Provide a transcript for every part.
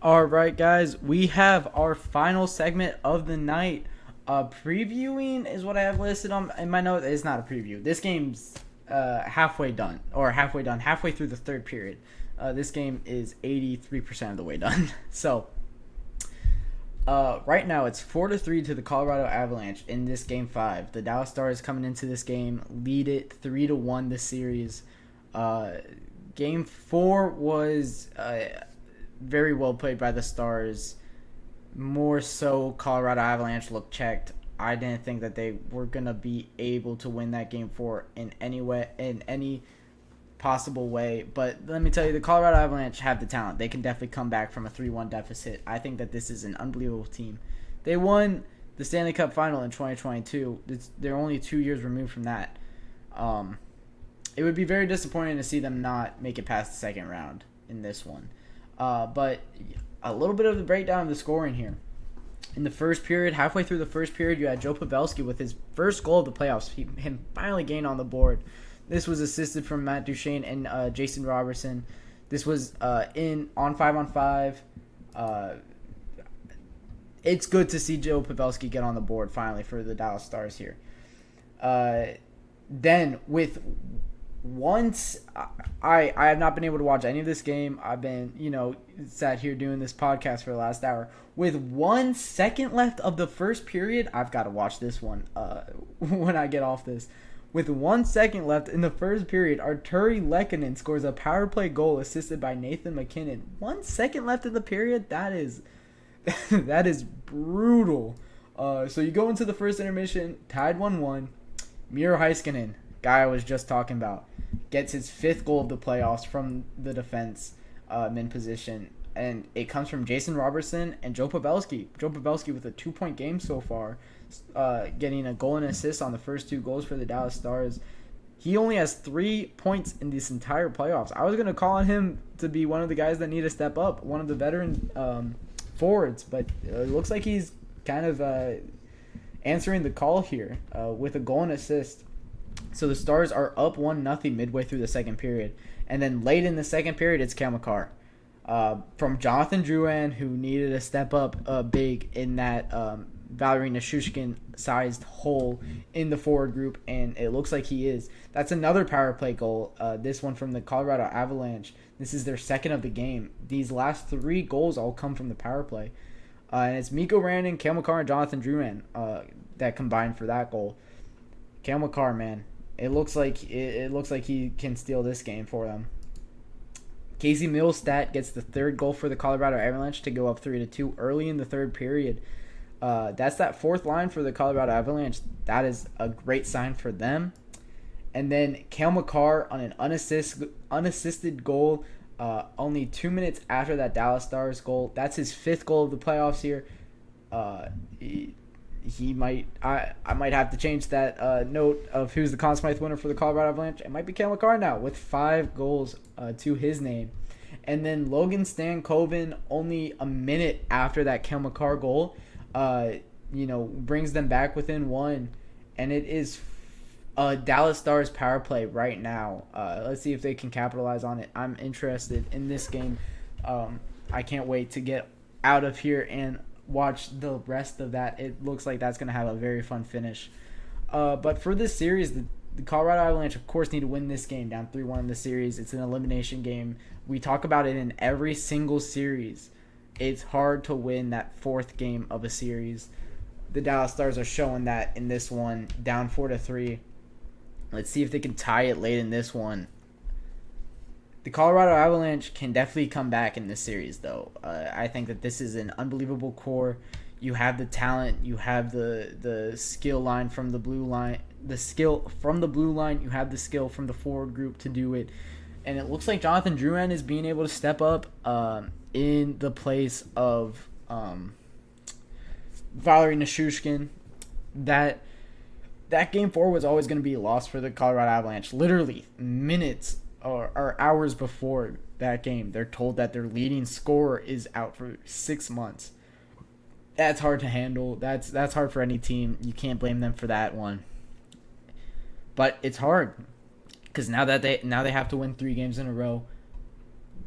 All right, guys, we have our final segment of the night. Previewing is what I have listed on in my note. It's not a preview. This game's halfway done, halfway through the third period. This game is 83% of the way done. So, right now it's 4-3 to the Colorado Avalanche in this game 5. The Dallas Stars coming into this game lead it 3-1 this series. Game 4 was very well played by the Stars. More so, Colorado Avalanche looked checked. I didn't think that they were gonna be able to win that game 4 in any possible way. But let me tell you, the Colorado Avalanche have the talent. They can definitely come back from a 3-1 deficit. I think that this is an unbelievable team. They won the Stanley Cup Final in 2022. They're only 2 years removed from that. It would be very disappointing to see them not make it past the second round in this one. But a little bit of the breakdown of the scoring here. In the first period, halfway through the first period, you had Joe Pavelski with his first goal of the playoffs. Him finally gained on the board. This was assisted from Matt Duchene and Jason Robertson. This was on 5-on-5. It's good to see Joe Pavelski get on the board finally for the Dallas Stars here. Then with once I have not been able to watch any of this game. I've been, sat here doing this podcast for the last hour. With 1 second left of the first period, I've got to watch this one when I get off this. With 1 second left in the first period, Arturi Lehkonen scores a power play goal assisted by Nathan McKinnon. 1 second left in the period? That is brutal. So you go into the first intermission, tied 1-1. Miro Heiskanen, guy I was just talking about, gets his 5th goal of the playoffs from the defense min position. And it comes from Jason Robertson and Joe Pavelski. Joe Pavelski with a 2-point game so far, getting a goal and assist on the first 2 goals for the Dallas Stars. He only has 3 points in this entire playoffs. I was going to call on him to be one of the guys that need to step up, one of the veteran forwards. But it looks like he's kind of answering the call here with a goal and assist. So the Stars are up 1-0 midway through the second period. And then late in the second period, it's Cale Makar. From Jonathan Drouin, who needed to step up big in that Valeri Nichushkin-sized hole in the forward group, and it looks like he is. That's another power play goal, this one from the Colorado Avalanche. This is their second of the game. These last 3 goals all come from the power play. And it's Mikko Rantanen, Cale Makar, and Jonathan Drouin that combined for that goal. Cale Makar, man, it looks like he can steal this game for them. Casey Milstat gets the 3rd goal for the Colorado Avalanche to go up 3-2 early in the third period. That's that 4th line for the Colorado Avalanche. That is a great sign for them. And then Cale Makar on an unassisted goal only 2 minutes after that Dallas Stars goal. That's his 5th goal of the playoffs here. I might have to change that note of who's the Conn Smythe winner for the Colorado Avalanche. It might be Cale Makar now with 5 goals to his name. And then Logan Stankoven, only a minute after that Cale Makar goal, brings them back within 1. And it is Dallas Stars power play right now. Let's see if they can capitalize on it. I'm interested in this game. I can't wait to get out of here and watch the rest of that. It looks like that's going to have a very fun finish. But for this series, the Colorado Avalanche, of course, need to win this game, down 3-1 in the series. It's an elimination game. We talk about it in every single series. It's hard to win that 4th game of a series. The Dallas Stars are showing that in this one, down 4-3. Let's see if they can tie it late in this one. The Colorado Avalanche can definitely come back in this series, though. I think that this is an unbelievable core. You have the talent. You have the skill line from the blue line. The skill from the blue line. You have the skill from the forward group to do it. And it looks like Jonathan Drouin is being able to step up in the place of Valeri Nichushkin. That game 4 was always going to be a loss for the Colorado Avalanche. Literally minutes or hours before that game, they're told that their leading scorer is out for 6 months. That's hard to handle. That's hard for any team. You can't blame them for that one. But it's hard because now they have to win 3 games in a row.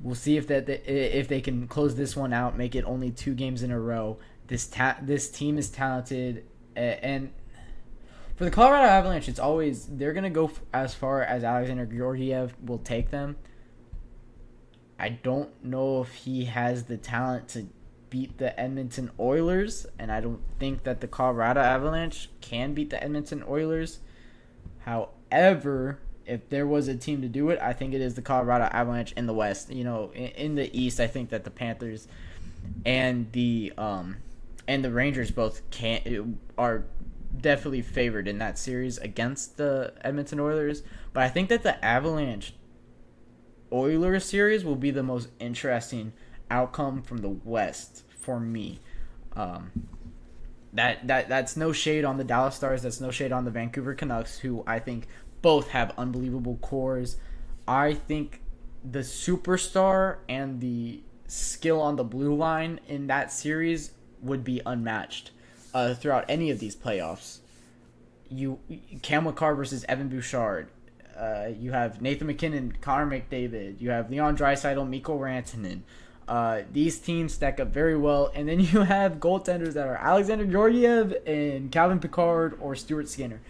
We'll see if they can close this one out, make it only 2 games in a row. This team is talented, and for the Colorado Avalanche, it's always they're gonna go as far as Alexander Georgiev will take them. I don't know if he has the talent to beat the Edmonton Oilers, and I don't think that the Colorado Avalanche can beat the Edmonton Oilers. However, if there was a team to do it, I think it is the Colorado Avalanche in the West. In the East, I think that the Panthers and the Rangers both are definitely favored in that series against the Edmonton Oilers. But I think that the Avalanche Oilers series will be the most interesting outcome from the West for me. That's no shade on the Dallas Stars. That's no shade on the Vancouver Canucks, who I think both have unbelievable cores. I think the superstar and the skill on the blue line in that series would be unmatched throughout any of these playoffs. Cam McCarr versus Evan Bouchard. You have Nathan McKinnon, Connor McDavid. You have Leon Draisaitl, Mikko Rantanen. These teams stack up very well. And then you have goaltenders that are Alexander Georgiev and Calvin Pickard or Stuart Skinner.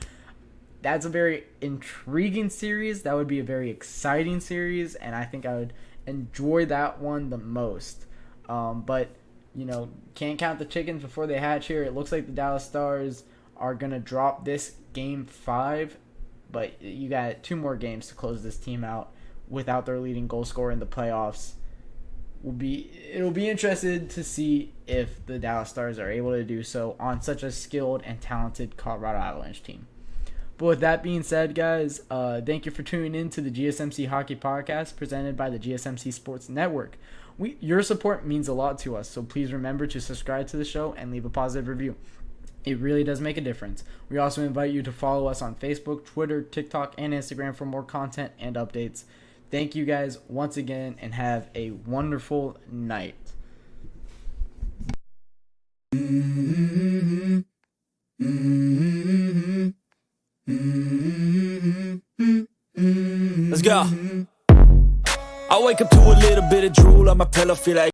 That's a very intriguing series. That would be a very exciting series, and I think I would enjoy that one the most. But, can't count the chickens before they hatch here. It looks like the Dallas Stars are going to drop this Game 5, but you got 2 more games to close this team out without their leading goal scorer in the playoffs. It'll be interesting to see if the Dallas Stars are able to do so on such a skilled and talented Colorado Avalanche team. But with that being said, guys, thank you for tuning in to the GSMC Hockey Podcast presented by the GSMC Sports Network. Your support means a lot to us, so please remember to subscribe to the show and leave a positive review. It really does make a difference. We also invite you to follow us on Facebook, Twitter, TikTok, and Instagram for more content and updates. Thank you guys once again, and have a wonderful night. Let's go. I wake up to a little bit of drool on my pillow, feel like